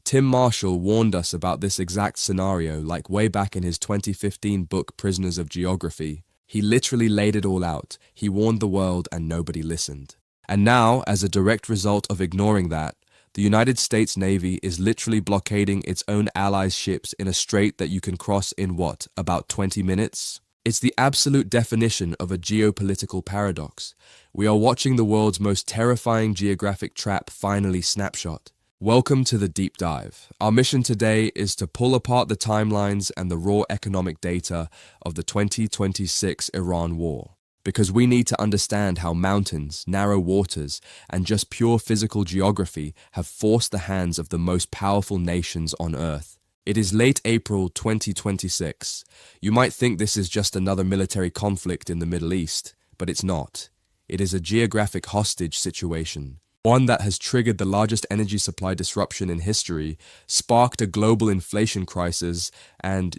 Tim Marshall warned us about this exact scenario like way back in his 2015 book Prisoners of Geography. He literally laid it all out. He warned the world and nobody listened. And now, as a direct result of ignoring that, the United States Navy is literally blockading its own allies' ships in a strait that you can cross in what, about 20 minutes? It's the absolute definition of a geopolitical paradox. We are watching the world's most terrifying geographic trap finally snapshot. Welcome to the deep dive. Our mission today is to pull apart the timelines and the raw economic data of the 2026 Iran war. Because we need to understand how mountains, narrow waters, and just pure physical geography have forced the hands of the most powerful nations on Earth. It is late April 2026. You might think this is just another military conflict in the Middle East, but it's not. It is a geographic hostage situation. One that has triggered the largest energy supply disruption in history, sparked a global inflation crisis, and,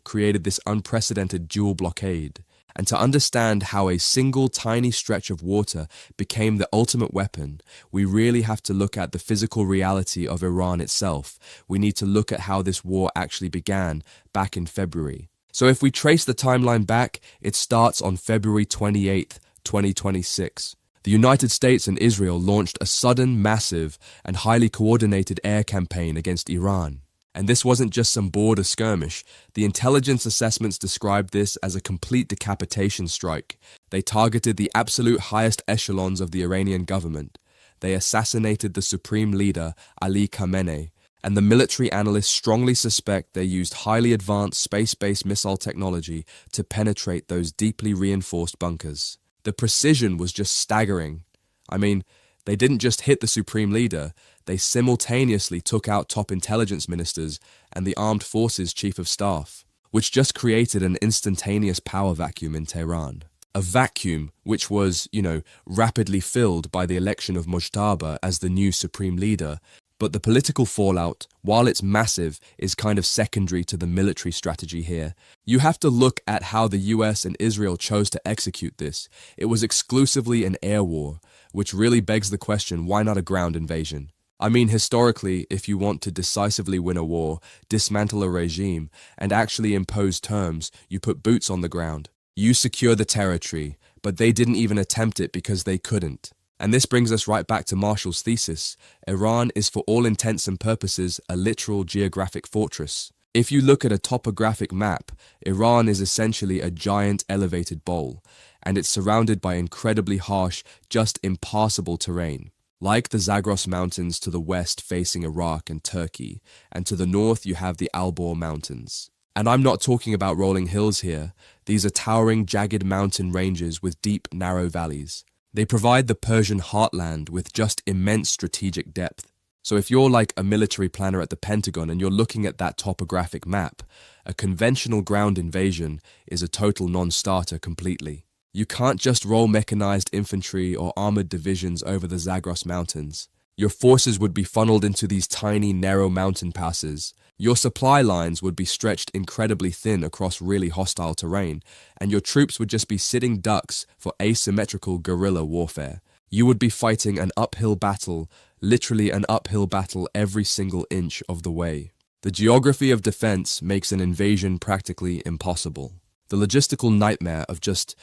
created this unprecedented dual blockade. And to understand how a single tiny stretch of water became the ultimate weapon, we really have to look at the physical reality of Iran itself. We need to look at how this war actually began back in February. So if we trace the timeline back, it starts on February 28th, 2026. The United States and Israel launched a sudden, massive, and highly coordinated air campaign against Iran. And this wasn't just some border skirmish. The intelligence assessments described this as a complete decapitation strike. They targeted the absolute highest echelons of the Iranian government. They assassinated the supreme leader, Ali Khamenei, and the military analysts strongly suspect they used highly advanced space-based missile technology to penetrate those deeply reinforced bunkers. The precision was just staggering. They didn't just hit the supreme leader, they simultaneously took out top intelligence ministers and the armed forces chief of staff, which just created an instantaneous power vacuum in Tehran. A vacuum which was, rapidly filled by the election of Mujtaba as the new supreme leader. But the political fallout, while it's massive, is kind of secondary to the military strategy here. You have to look at how the US and Israel chose to execute this. It was exclusively an air war, which really begs the question, why not a ground invasion? Historically, if you want to decisively win a war, dismantle a regime, and actually impose terms, you put boots on the ground. You secure the territory, but they didn't even attempt it because they couldn't. And this brings us right back to Marshall's thesis. Iran is for all intents and purposes a literal geographic fortress. If you look at a topographic map, Iran is essentially a giant elevated bowl, and it's surrounded by incredibly harsh, just impassable terrain. Like the Zagros Mountains to the west facing Iraq and Turkey, and to the north you have the Alborz Mountains. And I'm not talking about rolling hills here. These are towering, jagged mountain ranges with deep, narrow valleys. They provide the Persian heartland with just immense strategic depth. So if you're like a military planner at the Pentagon and you're looking at that topographic map, a conventional ground invasion is a total non-starter completely. You can't just roll mechanized infantry or armored divisions over the Zagros Mountains. Your forces would be funneled into these tiny, narrow mountain passes. Your supply lines would be stretched incredibly thin across really hostile terrain, and your troops would just be sitting ducks for asymmetrical guerrilla warfare. You would be fighting an uphill battle, literally an uphill battle every single inch of the way. The geography of defense makes an invasion practically impossible. The logistical nightmare of just,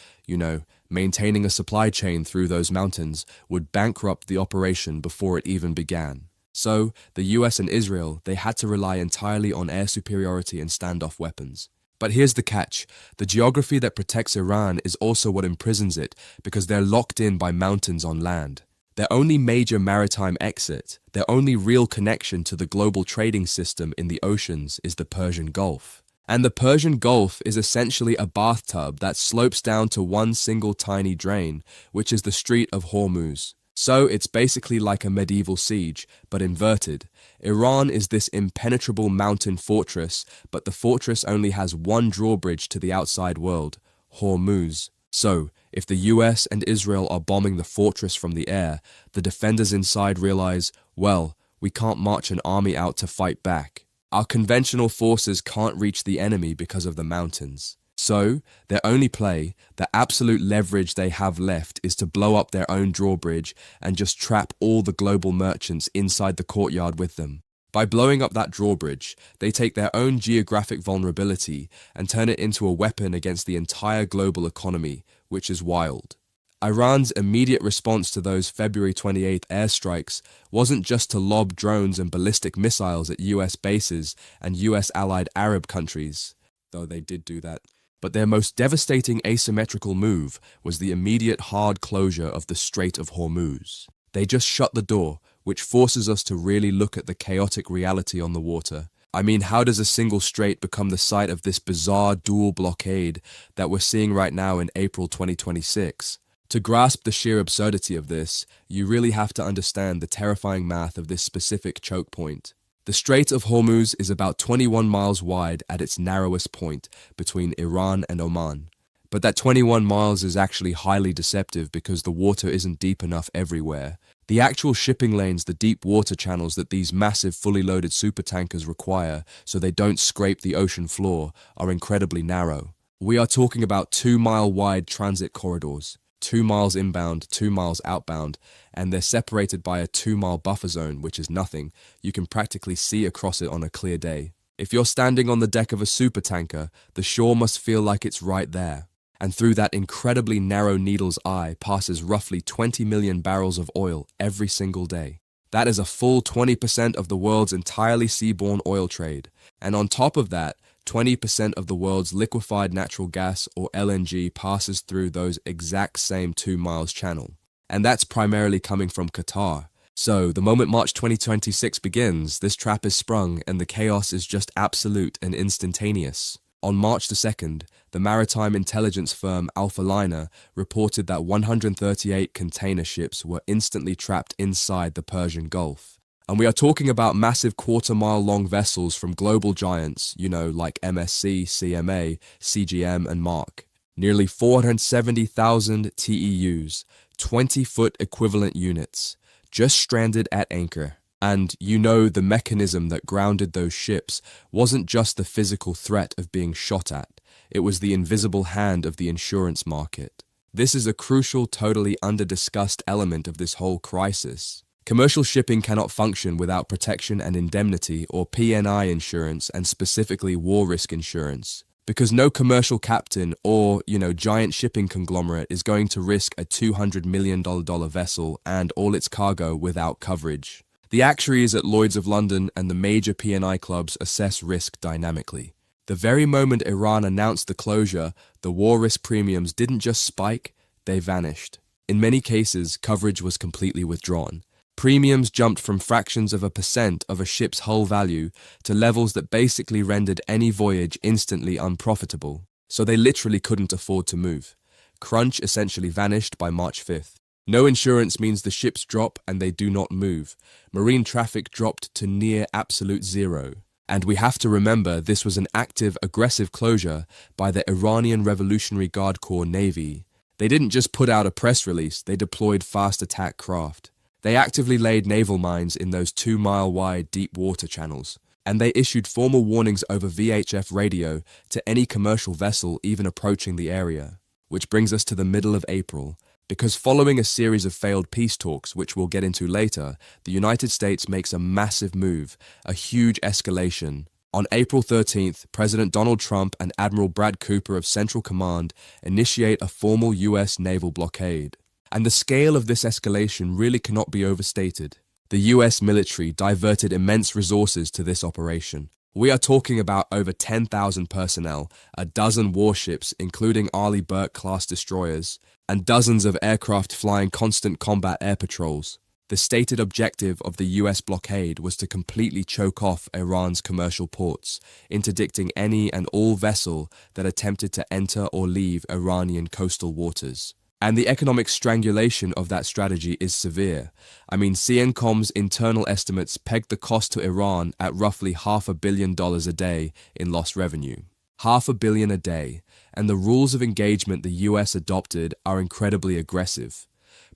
maintaining a supply chain through those mountains would bankrupt the operation before it even began. So, the US and Israel, they had to rely entirely on air superiority and standoff weapons. But here's the catch. The geography that protects Iran is also what imprisons it, because they're locked in by mountains on land. Their only major maritime exit, their only real connection to the global trading system in the oceans is the Persian Gulf. And the Persian Gulf is essentially a bathtub that slopes down to one single tiny drain, which is the Strait of Hormuz. So it's basically like a medieval siege, but inverted. Iran is this impenetrable mountain fortress, but the fortress only has one drawbridge to the outside world, Hormuz. So, if the US and Israel are bombing the fortress from the air, the defenders inside realize, we can't march an army out to fight back. Our conventional forces can't reach the enemy because of the mountains. So, their only play, the absolute leverage they have left, is to blow up their own drawbridge and just trap all the global merchants inside the courtyard with them. By blowing up that drawbridge, they take their own geographic vulnerability and turn it into a weapon against the entire global economy, which is wild. Iran's immediate response to those February 28th airstrikes wasn't just to lob drones and ballistic missiles at US bases and US allied Arab countries, though they did do that. But their most devastating asymmetrical move was the immediate hard closure of the Strait of Hormuz. They just shut the door, which forces us to really look at the chaotic reality on the water. I mean, how does a single strait become the site of this bizarre dual blockade that we're seeing right now in April 2026? To grasp the sheer absurdity of this, you really have to understand the terrifying math of this specific choke point. The Strait of Hormuz is about 21 miles wide at its narrowest point between Iran and Oman. But that 21 miles is actually highly deceptive because the water isn't deep enough everywhere. The actual shipping lanes, the deep water channels that these massive fully loaded supertankers require so they don't scrape the ocean floor, are incredibly narrow. We are talking about 2-mile wide transit corridors. 2 miles inbound, 2 miles outbound, and they're separated by a 2-mile buffer zone, which is nothing. You can practically see across it on a clear day. If you're standing on the deck of a supertanker, the shore must feel like it's right there. And through that incredibly narrow needle's eye passes roughly 20 million barrels of oil every single day. That is a full 20% of the world's entirely seaborne oil trade. And on top of that, 20% of the world's liquefied natural gas, or LNG, passes through those exact same 2 miles channel. And that's primarily coming from Qatar. So, the moment March 2026 begins, this trap is sprung and the chaos is just absolute and instantaneous. On March the 2nd, the maritime intelligence firm Alpha Liner reported that 138 container ships were instantly trapped inside the Persian Gulf. And we are talking about massive quarter-mile-long vessels from global giants, like MSC, CMA, CGM, and Mark. Nearly 470,000 TEUs, 20-foot equivalent units, just stranded at anchor. And the mechanism that grounded those ships wasn't just the physical threat of being shot at, it was the invisible hand of the insurance market. This is a crucial, totally under-discussed element of this whole crisis. Commercial shipping cannot function without protection and indemnity, or P&I insurance, and specifically war risk insurance. Because no commercial captain or, giant shipping conglomerate is going to risk a $200 million vessel and all its cargo without coverage. The actuaries at Lloyd's of London and the major P&I clubs assess risk dynamically. The very moment Iran announced the closure, the war risk premiums didn't just spike, they vanished. In many cases, coverage was completely withdrawn. Premiums jumped from fractions of a percent of a ship's hull value to levels that basically rendered any voyage instantly unprofitable. So they literally couldn't afford to move. Crunch essentially vanished by March 5th. No insurance means the ships drop and they do not move. Marine traffic dropped to near absolute zero. And we have to remember this was an active, aggressive closure by the Iranian Revolutionary Guard Corps Navy. They didn't just put out a press release, they deployed fast attack craft. They actively laid naval mines in those 2-mile-wide deep water channels, and they issued formal warnings over VHF radio to any commercial vessel even approaching the area. Which brings us to the middle of April, because following a series of failed peace talks, which we'll get into later, the United States makes a massive move, a huge escalation. On April 13th, President Donald Trump and Admiral Brad Cooper of Central Command initiate a formal U.S. naval blockade. And the scale of this escalation really cannot be overstated. The US military diverted immense resources to this operation. We are talking about over 10,000 personnel, a dozen warships including Arleigh Burke-class destroyers, and dozens of aircraft flying constant combat air patrols. The stated objective of the US blockade was to completely choke off Iran's commercial ports, interdicting any and all vessel that attempted to enter or leave Iranian coastal waters. And the economic strangulation of that strategy is severe. CNCOM's internal estimates pegged the cost to Iran at roughly $500 million a day in lost revenue. $500 million a day, and the rules of engagement the US adopted are incredibly aggressive.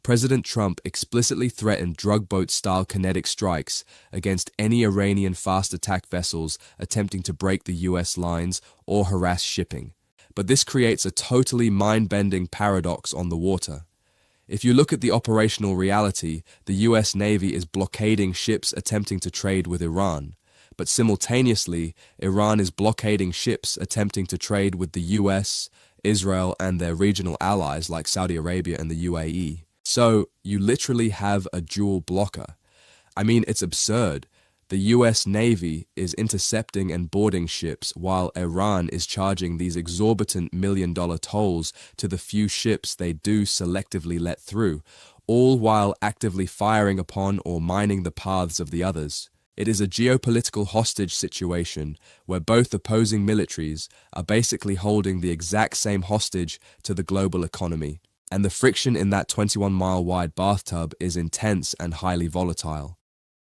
President Trump explicitly threatened drug boat-style kinetic strikes against any Iranian fast attack vessels attempting to break the US lines or harass shipping. But this creates a totally mind-bending paradox on the water. If you look at the operational reality, the US Navy is blockading ships attempting to trade with Iran. But simultaneously, Iran is blockading ships attempting to trade with the US, Israel, and their regional allies like Saudi Arabia and the UAE. So, you literally have a dual blocker. I mean, it's absurd. The US Navy is intercepting and boarding ships while Iran is charging these exorbitant million-dollar tolls to the few ships they do selectively let through, all while actively firing upon or mining the paths of the others. It is a geopolitical hostage situation where both opposing militaries are basically holding the exact same hostage to the global economy, and the friction in that 21-mile-wide bathtub is intense and highly volatile.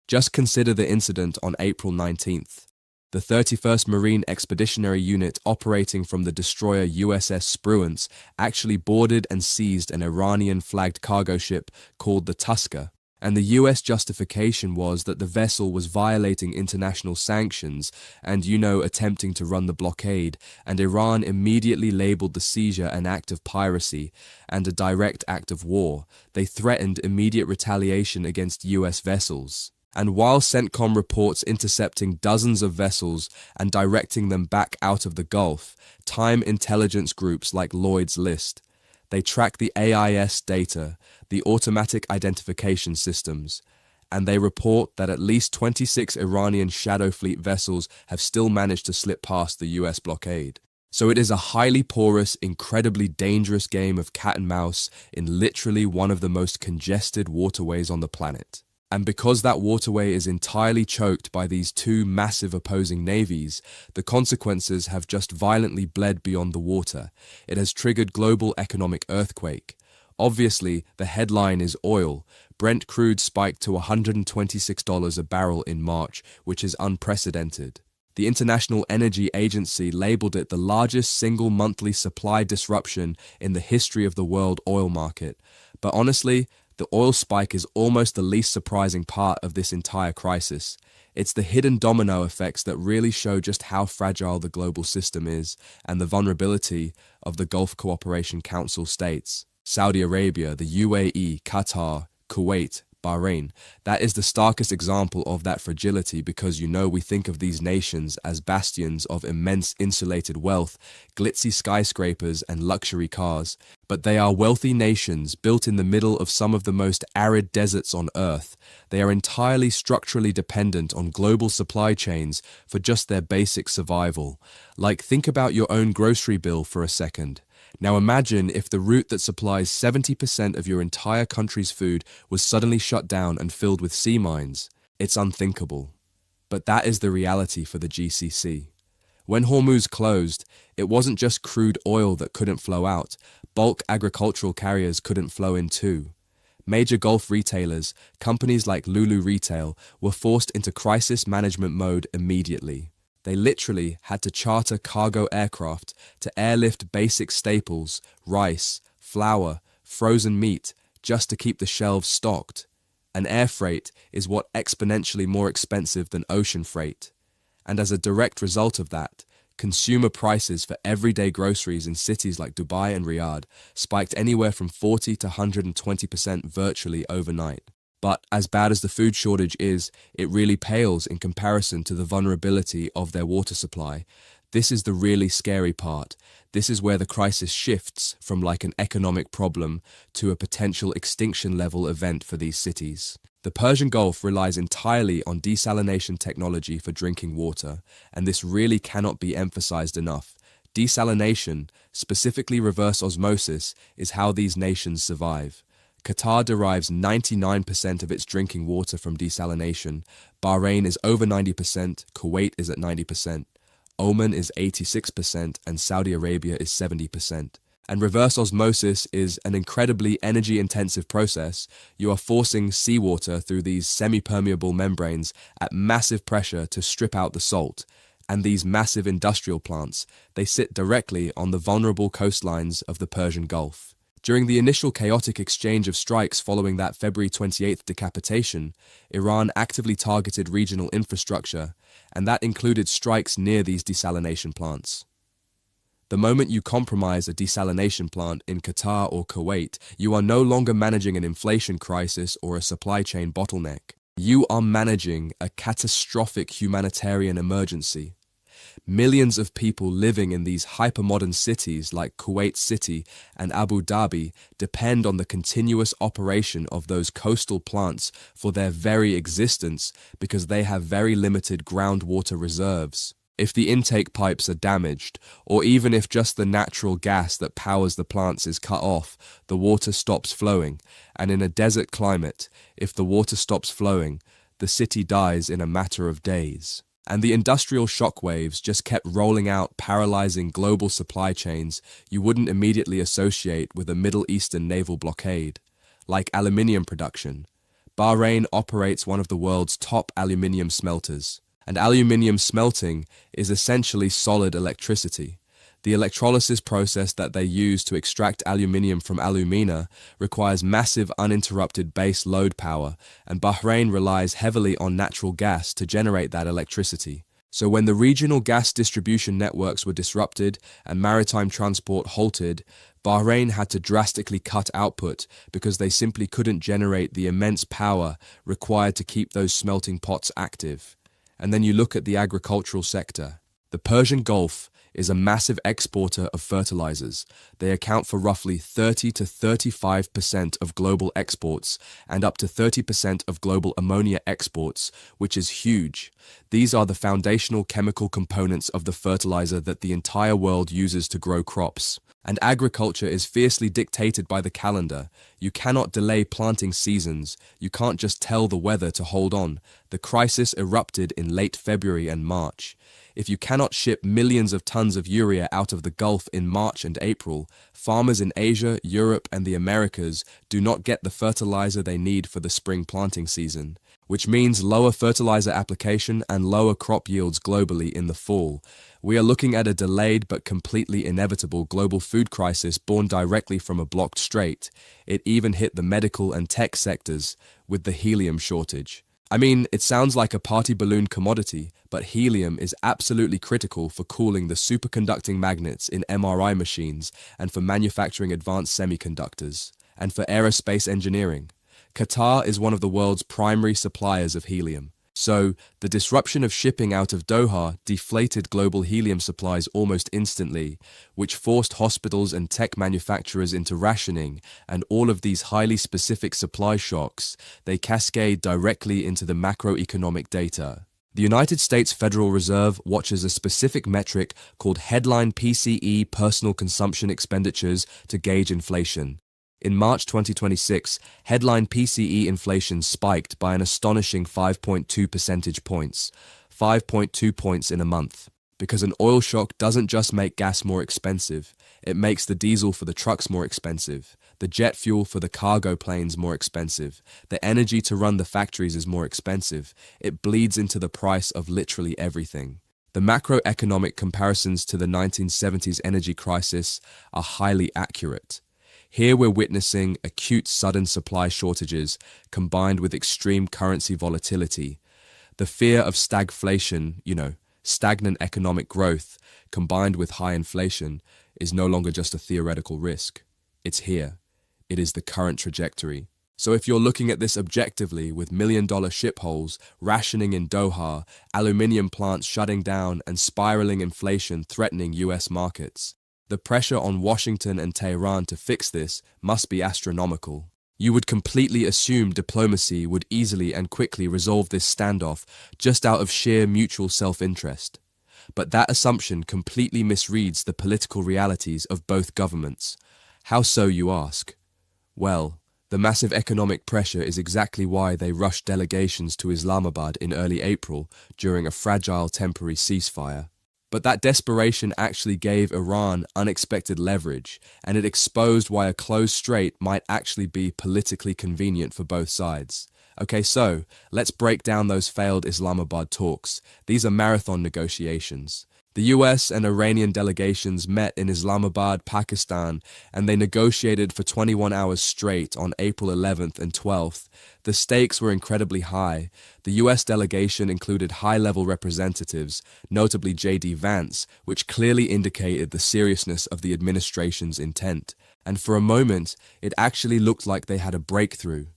Just consider the incident on April 19th. The 31st Marine Expeditionary Unit operating from the destroyer USS Spruance actually boarded and seized an Iranian-flagged cargo ship called the Tusker, and the US justification was that the vessel was violating international sanctions and, attempting to run the blockade, and Iran immediately labeled the seizure an act of piracy and a direct act of war. They threatened immediate retaliation against US vessels. And while CENTCOM reports intercepting dozens of vessels and directing them back out of the Gulf, time intelligence groups like Lloyd's List, they track the AIS data, the automatic identification systems, and they report that at least 26 Iranian Shadow Fleet vessels have still managed to slip past the US blockade. So it is a highly porous, incredibly dangerous game of cat and mouse in literally one of the most congested waterways on the planet. And because that waterway is entirely choked by these two massive opposing navies, the consequences have just violently bled beyond the water. It has triggered global economic earthquake. Obviously, the headline is oil. Brent crude spiked to $126 a barrel in March, which is unprecedented. The International Energy Agency labeled it the largest single monthly supply disruption in the history of the world oil market. But honestly, the oil spike is almost the least surprising part of this entire crisis. It's the hidden domino effects that really show just how fragile the global system is and the vulnerability of the Gulf Cooperation Council states. Saudi Arabia, the UAE, Qatar, Kuwait, Bahrain. That is the starkest example of that fragility because we think of these nations as bastions of immense insulated wealth, glitzy skyscrapers and luxury cars. But they are wealthy nations built in the middle of some of the most arid deserts on Earth. They are entirely structurally dependent on global supply chains for just their basic survival. Like, think about your own grocery bill for a second. Now imagine if the route that supplies 70% of your entire country's food was suddenly shut down and filled with sea mines. It's unthinkable. But that is the reality for the GCC. When Hormuz closed, it wasn't just crude oil that couldn't flow out. Bulk agricultural carriers couldn't flow in too. Major Gulf retailers, companies like Lulu Retail, were forced into crisis management mode immediately. They literally had to charter cargo aircraft to airlift basic staples, rice, flour, frozen meat, just to keep the shelves stocked. And air freight is what exponentially more expensive than ocean freight. And as a direct result of that, consumer prices for everyday groceries in cities like Dubai and Riyadh spiked anywhere from 40 to 120% virtually overnight. But as bad as the food shortage is, it really pales in comparison to the vulnerability of their water supply. This is the really scary part. This is where the crisis shifts from like an economic problem to a potential extinction level event for these cities. The Persian Gulf relies entirely on desalination technology for drinking water, and this really cannot be emphasized enough. Desalination, specifically reverse osmosis, is how these nations survive. Qatar derives 99% of its drinking water from desalination. Bahrain is over 90%, Kuwait is at 90%, Oman is 86%, and Saudi Arabia is 70%. And reverse osmosis is an incredibly energy-intensive process. You are forcing seawater through these semi-permeable membranes at massive pressure to strip out the salt. And these massive industrial plants, they sit directly on the vulnerable coastlines of the Persian Gulf. During the initial chaotic exchange of strikes following that February 28th decapitation, Iran actively targeted regional infrastructure, and that included strikes near these desalination plants. The moment you compromise a desalination plant in Qatar or Kuwait, you are no longer managing an inflation crisis or a supply chain bottleneck. You are managing a catastrophic humanitarian emergency. Millions of people living in these hypermodern cities like Kuwait City and Abu Dhabi depend on the continuous operation of those coastal plants for their very existence because they have very limited groundwater reserves. If the intake pipes are damaged, or even if just the natural gas that powers the plants is cut off, the water stops flowing. And in a desert climate, if the water stops flowing, the city dies in a matter of days. And the industrial shockwaves just kept rolling out, paralyzing global supply chains you wouldn't immediately associate with a Middle Eastern naval blockade, like aluminium production. Bahrain operates one of the world's top aluminium smelters. And aluminium smelting is essentially solid electricity. The electrolysis process that they use to extract aluminium from alumina requires massive uninterrupted base load power, and Bahrain relies heavily on natural gas to generate that electricity. So when the regional gas distribution networks were disrupted and maritime transport halted, Bahrain had to drastically cut output because they simply couldn't generate the immense power required to keep those smelting pots active. And then you look at the agricultural sector. The Persian Gulf is a massive exporter of fertilizers. They account for roughly 30 to 35% of global exports and up to 30% of global ammonia exports, which is huge. These are the foundational chemical components of the fertilizer that the entire world uses to grow crops. And agriculture is fiercely dictated by the calendar. You cannot delay planting seasons. You can't just tell the weather to hold on. The crisis erupted in late February and March. If you cannot ship millions of tons of urea out of the Gulf in March and April, farmers in Asia, Europe, and the Americas do not get the fertilizer they need for the spring planting season, which means lower fertilizer application and lower crop yields globally in the fall. We are looking at a delayed but completely inevitable global food crisis born directly from a blocked strait. It even hit the medical and tech sectors with the helium shortage. I mean, it sounds like a party balloon commodity, but helium is absolutely critical for cooling the superconducting magnets in MRI machines and for manufacturing advanced semiconductors, and for aerospace engineering. Qatar is one of the world's primary suppliers of helium. So, the disruption of shipping out of Doha deflated global helium supplies almost instantly, which forced hospitals and tech manufacturers into rationing, and all of these highly specific supply shocks, they cascade directly into the macroeconomic data. The United States Federal Reserve watches a specific metric called headline PCE personal consumption expenditures to gauge inflation. In March 2026, headline PCE inflation spiked by an astonishing 5.2 percentage points, 5.2 points in a month. Because an oil shock doesn't just make gas more expensive, it makes the diesel for the trucks more expensive, the jet fuel for the cargo planes more expensive, the energy to run the factories is more expensive. It bleeds into the price of literally everything. The macroeconomic comparisons to the 1970s energy crisis are highly accurate. Here we're witnessing acute sudden supply shortages combined with extreme currency volatility. The fear of stagflation, stagnant economic growth, combined with high inflation, is no longer just a theoretical risk. It's here. It is the current trajectory. So if you're looking at this objectively with million-dollar ship holes, rationing in Doha, aluminium plants shutting down, and spiraling inflation threatening US markets, the pressure on Washington and Tehran to fix this must be astronomical. You would completely assume diplomacy would easily and quickly resolve this standoff just out of sheer mutual self-interest. But that assumption completely misreads the political realities of both governments. How so, you ask? Well, the massive economic pressure is exactly why they rushed delegations to Islamabad in early April during a fragile temporary ceasefire. But that desperation actually gave Iran unexpected leverage, and it exposed why a closed strait might actually be politically convenient for both sides. Okay, so let's break down those failed Islamabad talks. These are marathon negotiations. The US and Iranian delegations met in Islamabad, Pakistan, and they negotiated for 21 hours straight on April 11th and 12th. The stakes were incredibly high. The US delegation included high-level representatives, notably J.D. Vance, which clearly indicated the seriousness of the administration's intent. And for a moment, it actually looked like they had a breakthrough.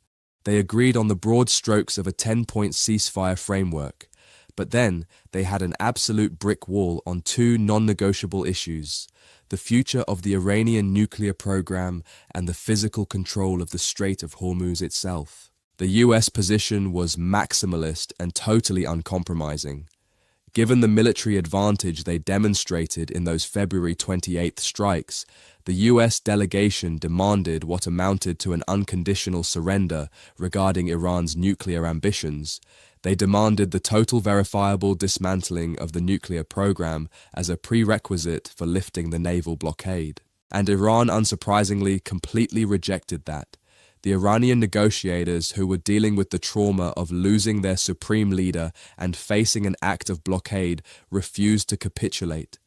They agreed on the broad strokes of a 10-point ceasefire framework. But then, they had an absolute brick wall on two non-negotiable issues: the future of the Iranian nuclear program and the physical control of the Strait of Hormuz itself. The US position was maximalist and totally uncompromising. Given the military advantage they demonstrated in those February 28th strikes, the US delegation demanded what amounted to an unconditional surrender regarding Iran's nuclear ambitions. They demanded the total verifiable dismantling of the nuclear program as a prerequisite for lifting the naval blockade. And Iran, unsurprisingly, completely rejected that. The Iranian negotiators, who were dealing with the trauma of losing their supreme leader and facing an act of blockade, refused to capitulate.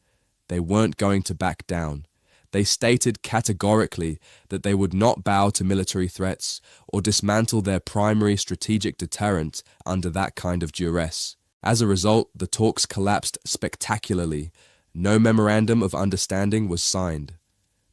They weren't going to back down. They stated categorically that they would not bow to military threats or dismantle their primary strategic deterrent under that kind of duress. As a result, the talks collapsed spectacularly. No memorandum of understanding was signed.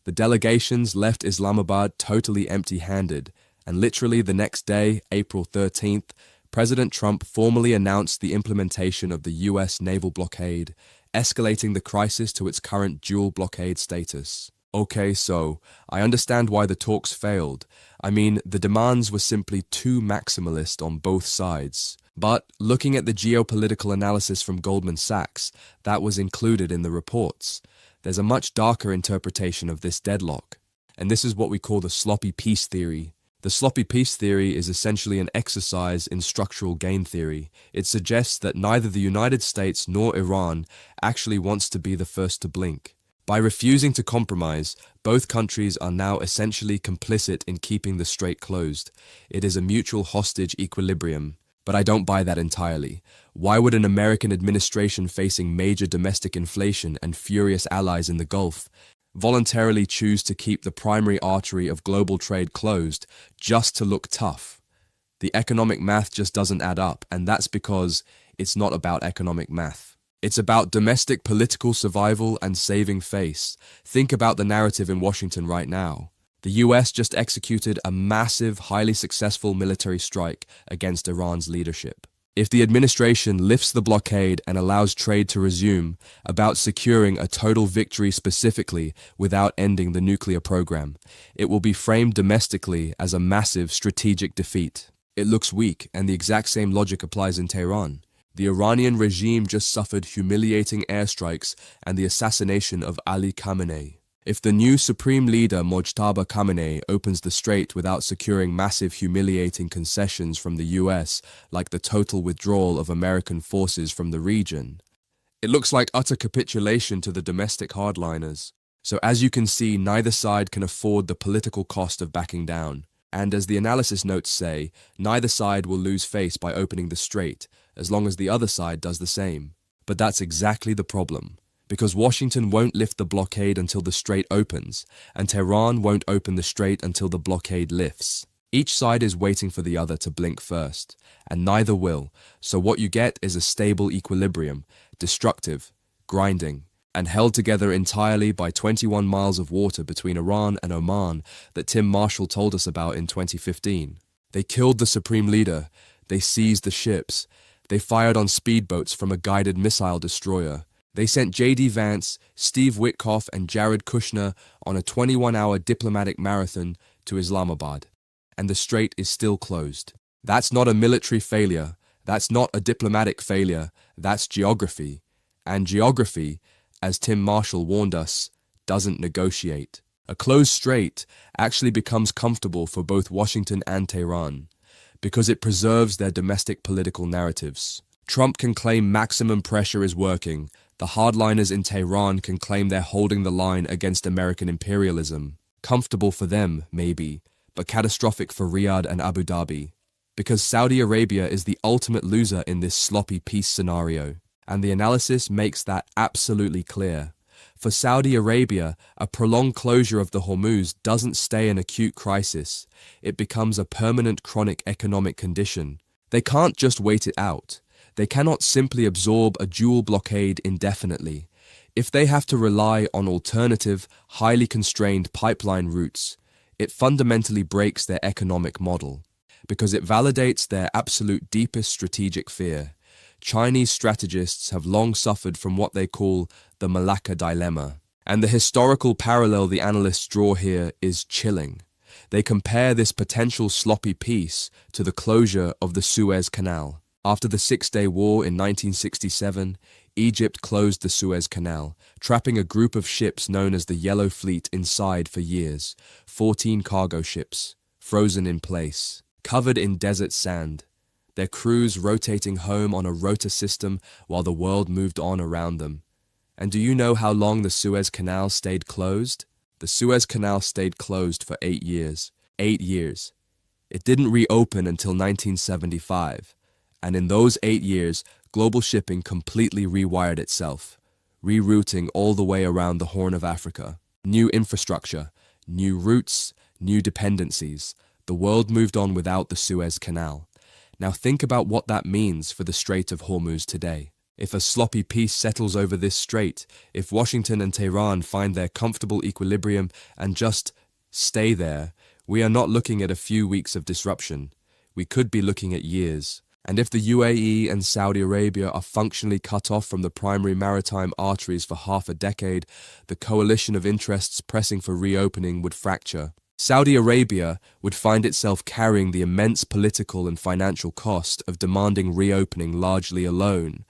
The delegations left Islamabad totally empty-handed, and literally the next day, April 13th, President Trump formally announced the implementation of the US naval blockade, escalating the crisis to its current dual blockade status. Okay, so I understand why the talks failed. I mean, the demands were simply too maximalist on both sides. But looking at the geopolitical analysis from Goldman Sachs, that was included in the reports. There's a much darker interpretation of this deadlock, and this is what we call the sloppy peace theory. The sloppy peace theory is essentially an exercise in structural game theory. It suggests that neither the United States nor Iran actually wants to be the first to blink. By refusing to compromise, both countries are now essentially complicit in keeping the strait closed. It is a mutual hostage equilibrium. But I don't buy that entirely. Why would an American administration facing major domestic inflation and furious allies in the Gulf voluntarily choose to keep the primary artery of global trade closed just to look tough? The economic math just doesn't add up, and that's because it's not about economic math. It's about domestic political survival and saving face. Think about the narrative in Washington right now. The US just executed a massive, highly successful military strike against Iran's leadership. If the administration lifts the blockade and allows trade to resume, about securing a total victory specifically without ending the nuclear program, it will be framed domestically as a massive strategic defeat. It looks weak, and the exact same logic applies in Tehran. The Iranian regime just suffered humiliating airstrikes and the assassination of Ali Khamenei. If the new supreme leader Mojtaba Khamenei opens the strait without securing massive humiliating concessions from the US, like the total withdrawal of American forces from the region, it looks like utter capitulation to the domestic hardliners. So as you can see, neither side can afford the political cost of backing down. And as the analysis notes say, neither side will lose face by opening the strait, as long as the other side does the same. But that's exactly the problem. Because Washington won't lift the blockade until the strait opens, and Tehran won't open the strait until the blockade lifts. Each side is waiting for the other to blink first, and neither will, so what you get is a stable equilibrium, destructive, grinding, and held together entirely by 21 miles of water between Iran and Oman that Tim Marshall told us about in 2015. They killed the supreme leader, they seized the ships, they fired on speedboats from a guided missile destroyer. They sent J.D. Vance, Steve Witkoff, and Jared Kushner on a 21-hour diplomatic marathon to Islamabad, and the strait is still closed. That's not a military failure, that's not a diplomatic failure, that's geography. And geography, as Tim Marshall warned us, doesn't negotiate. A closed strait actually becomes comfortable for both Washington and Tehran, because it preserves their domestic political narratives. Trump can claim maximum pressure is working. The hardliners in Tehran can claim they're holding the line against American imperialism. Comfortable for them, maybe, but catastrophic for Riyadh and Abu Dhabi. Because Saudi Arabia is the ultimate loser in this sloppy peace scenario. And the analysis makes that absolutely clear. For Saudi Arabia, a prolonged closure of the Hormuz doesn't stay an acute crisis. It becomes a permanent chronic economic condition. They can't just wait it out. They cannot simply absorb a dual blockade indefinitely. If they have to rely on alternative, highly constrained pipeline routes, it fundamentally breaks their economic model, because it validates their absolute deepest strategic fear. Chinese strategists have long suffered from what they call the Malacca dilemma. And the historical parallel the analysts draw here is chilling. They compare this potential sloppy peace to the closure of the Suez Canal. After the Six-Day War in 1967, Egypt closed the Suez Canal, trapping a group of ships known as the Yellow Fleet inside for years, 14 cargo ships, frozen in place, covered in desert sand, their crews rotating home on a rotor system while the world moved on around them. And do you know how long the Suez Canal stayed closed? The Suez Canal stayed closed for 8 years. 8 years. It didn't reopen until 1975. And in those 8 years, global shipping completely rewired itself, rerouting all the way around the Horn of Africa. New infrastructure, new routes, new dependencies. The world moved on without the Suez Canal. Now think about what that means for the Strait of Hormuz today. If a sloppy peace settles over this strait, if Washington and Tehran find their comfortable equilibrium and just stay there, we are not looking at a few weeks of disruption. We could be looking at years. And if the UAE and Saudi Arabia are functionally cut off from the primary maritime arteries for half a decade, the coalition of interests pressing for reopening would fracture. Saudi Arabia would find itself carrying the immense political and financial cost of demanding reopening largely alone,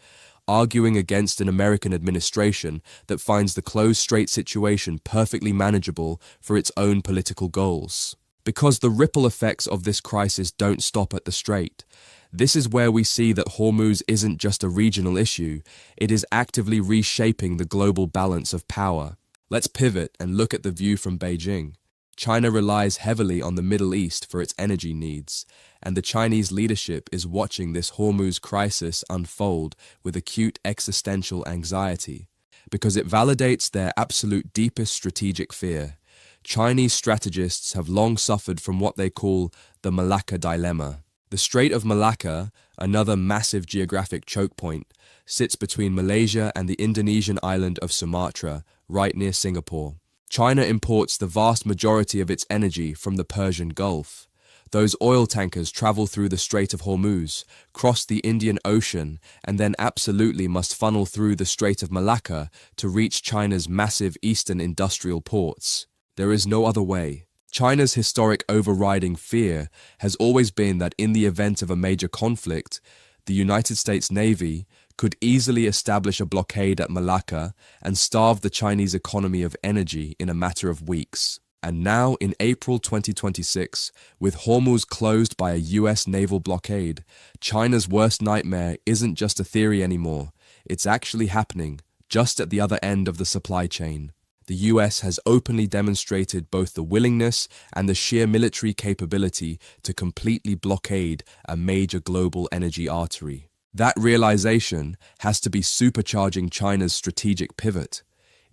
arguing against an American administration that finds the closed strait situation perfectly manageable for its own political goals. Because the ripple effects of this crisis don't stop at the strait. This is where we see that Hormuz isn't just a regional issue, it is actively reshaping the global balance of power. Let's pivot and look at the view from Beijing. China relies heavily on the Middle East for its energy needs, and the Chinese leadership is watching this Hormuz crisis unfold with acute existential anxiety, because it validates their absolute deepest strategic fear. Chinese strategists have long suffered from what they call the Malacca dilemma. The Strait of Malacca, another massive geographic choke point, sits between Malaysia and the Indonesian island of Sumatra, right near Singapore. China imports the vast majority of its energy from the Persian Gulf. Those oil tankers travel through the Strait of Hormuz, cross the Indian Ocean, and then absolutely must funnel through the Strait of Malacca to reach China's massive eastern industrial ports. There is no other way. China's historic overriding fear has always been that in the event of a major conflict, the United States Navy could easily establish a blockade at Malacca and starve the Chinese economy of energy in a matter of weeks. And now, in April 2026, with Hormuz closed by a US naval blockade, China's worst nightmare isn't just a theory anymore. It's actually happening, just at the other end of the supply chain. The US has openly demonstrated both the willingness and the sheer military capability to completely blockade a major global energy artery. That realization has to be supercharging China's strategic pivot.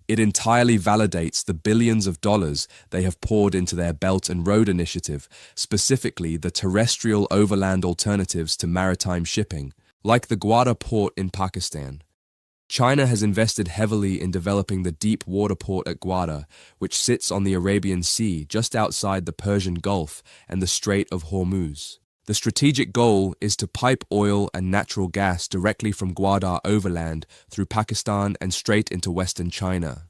It entirely validates the billions of dollars they have poured into their Belt and Road Initiative, specifically the terrestrial overland alternatives to maritime shipping, like the Gwadar port in Pakistan. China has invested heavily in developing the deep water port at Gwadar, which sits on the Arabian Sea just outside the Persian Gulf and the Strait of Hormuz. The strategic goal is to pipe oil and natural gas directly from Gwadar overland through Pakistan and straight into western China.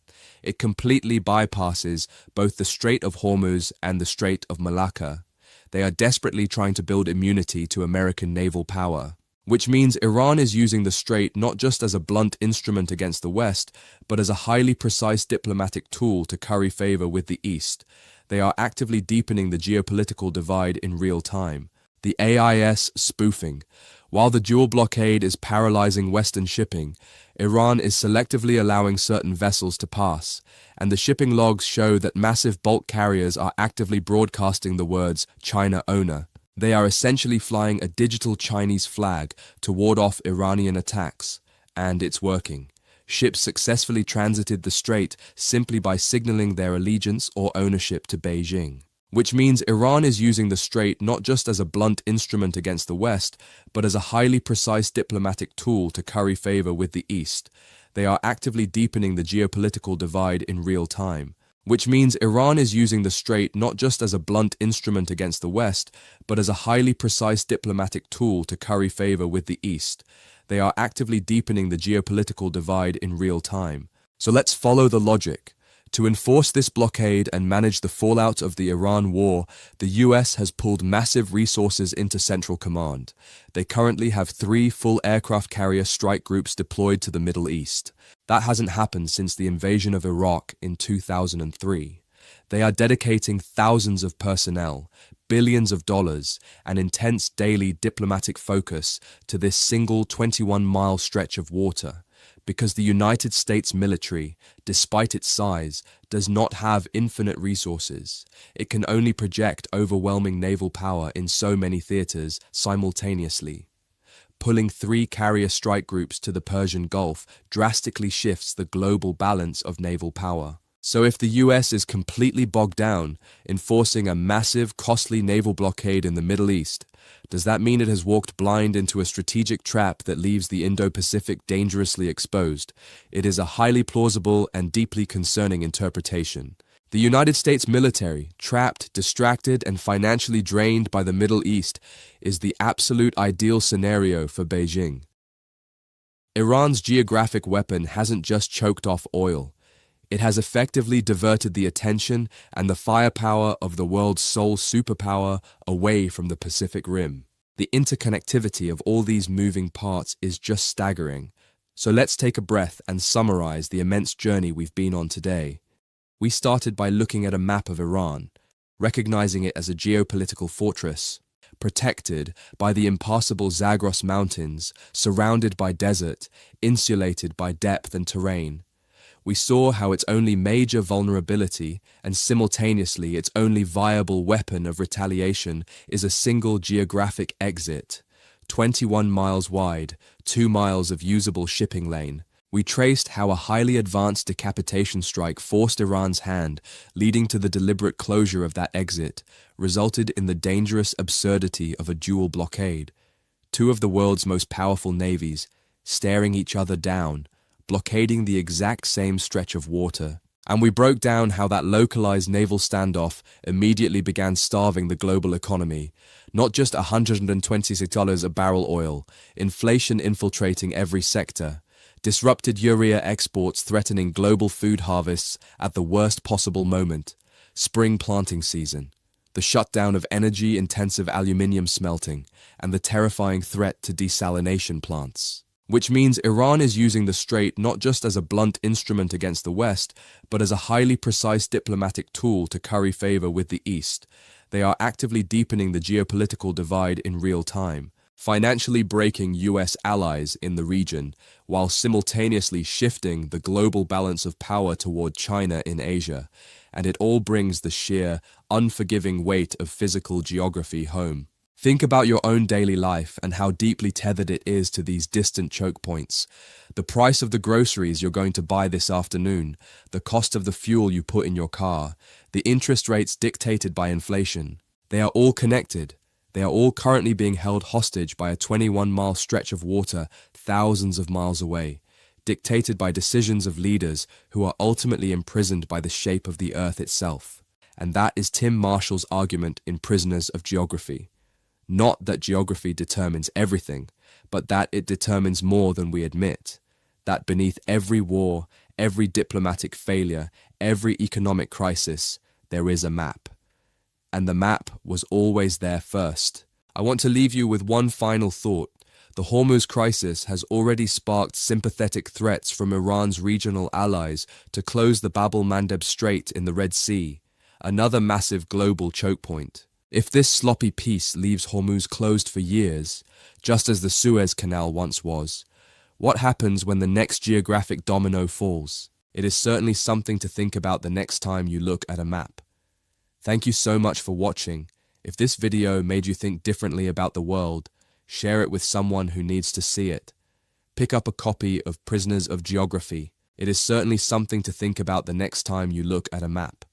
It completely bypasses both the Strait of Hormuz and the Strait of Malacca. They are desperately trying to build immunity to American naval power, which means Iran is using the strait not just as a blunt instrument against the West, but as a highly precise diplomatic tool to curry favor with the East. They are actively deepening the geopolitical divide in real time. The AIS spoofing. While the dual blockade is paralyzing Western shipping, Iran is selectively allowing certain vessels to pass, and the shipping logs show that massive bulk carriers are actively broadcasting the words China owner. They are essentially flying a digital Chinese flag to ward off Iranian attacks, And it's working. Ships successfully transited the strait simply by signaling their allegiance or ownership to Beijing. Which means Iran is using the strait not just as a blunt instrument against the West, but as a highly precise diplomatic tool to curry favor with the East. They are actively deepening the geopolitical divide in real time. Which means Iran is using the strait not just as a blunt instrument against the West, but as a highly precise diplomatic tool to curry favor with the East. They are actively deepening the geopolitical divide in real time. So let's follow the logic. To enforce this blockade and manage the fallout of the Iran war, the US has pulled massive resources into Central Command. They currently have 3 full aircraft carrier strike groups deployed to the Middle East. That hasn't happened since the invasion of Iraq in 2003. They are dedicating thousands of personnel, billions of dollars, and intense daily diplomatic focus to this single 21-mile stretch of water. Because the United States military, despite its size, does not have infinite resources. It can only project overwhelming naval power in so many theaters simultaneously. Pulling 3 carrier strike groups to the Persian Gulf drastically shifts the global balance of naval power. So if the US is completely bogged down, enforcing a massive, costly naval blockade in the Middle East, does that mean it has walked blind into a strategic trap that leaves the Indo-Pacific dangerously exposed? It is a highly plausible and deeply concerning interpretation. The United States military, trapped, distracted, and financially drained by the Middle East, is the absolute ideal scenario for Beijing. Iran's geographic weapon hasn't just choked off oil. It has effectively diverted the attention and the firepower of the world's sole superpower away from the Pacific Rim. The interconnectivity of all these moving parts is just staggering. So let's take a breath and summarize the immense journey we've been on today. We started by looking at a map of Iran, recognizing it as a geopolitical fortress, protected by the impassable Zagros Mountains, surrounded by desert, insulated by depth and terrain. We saw how its only major vulnerability, and simultaneously its only viable weapon of retaliation, is a single geographic exit, 21 miles wide, 2 miles of usable shipping lane. We traced how a highly advanced decapitation strike forced Iran's hand, leading to the deliberate closure of that exit, resulted in the dangerous absurdity of a dual blockade. 2 of the world's most powerful navies, staring each other down, blockading the exact same stretch of water. And we broke down how that localized naval standoff immediately began starving the global economy. Not just $126 a barrel oil, inflation infiltrating every sector, disrupted urea exports threatening global food harvests at the worst possible moment, spring planting season, the shutdown of energy-intensive aluminium smelting, and the terrifying threat to desalination plants. Which means Iran is using the strait not just as a blunt instrument against the West, but as a highly precise diplomatic tool to curry favor with the East. They are actively deepening the geopolitical divide in real time, financially breaking US allies in the region, while simultaneously shifting the global balance of power toward China in Asia. And it all brings the sheer, unforgiving weight of physical geography home. Think about your own daily life and how deeply tethered it is to these distant choke points. The price of the groceries you're going to buy this afternoon, the cost of the fuel you put in your car, the interest rates dictated by inflation. They are all connected. They are all currently being held hostage by a 21-mile stretch of water thousands of miles away, dictated by decisions of leaders who are ultimately imprisoned by the shape of the earth itself. And that is Tim Marshall's argument in Prisoners of Geography. Not that geography determines everything, but that it determines more than we admit. That beneath every war, every diplomatic failure, every economic crisis, there is a map. And the map was always there first. I want to leave you with one final thought. The Hormuz crisis has already sparked sympathetic threats from Iran's regional allies to close the Bab el-Mandeb Strait in the Red Sea, another massive global choke point. If this sloppy peace leaves Hormuz closed for years, just as the Suez Canal once was, what happens when the next geographic domino falls? It is certainly something to think about the next time you look at a map. Thank you so much for watching. If this video made you think differently about the world, share it with someone who needs to see it. Pick up a copy of Prisoners of Geography. It is certainly something to think about the next time you look at a map.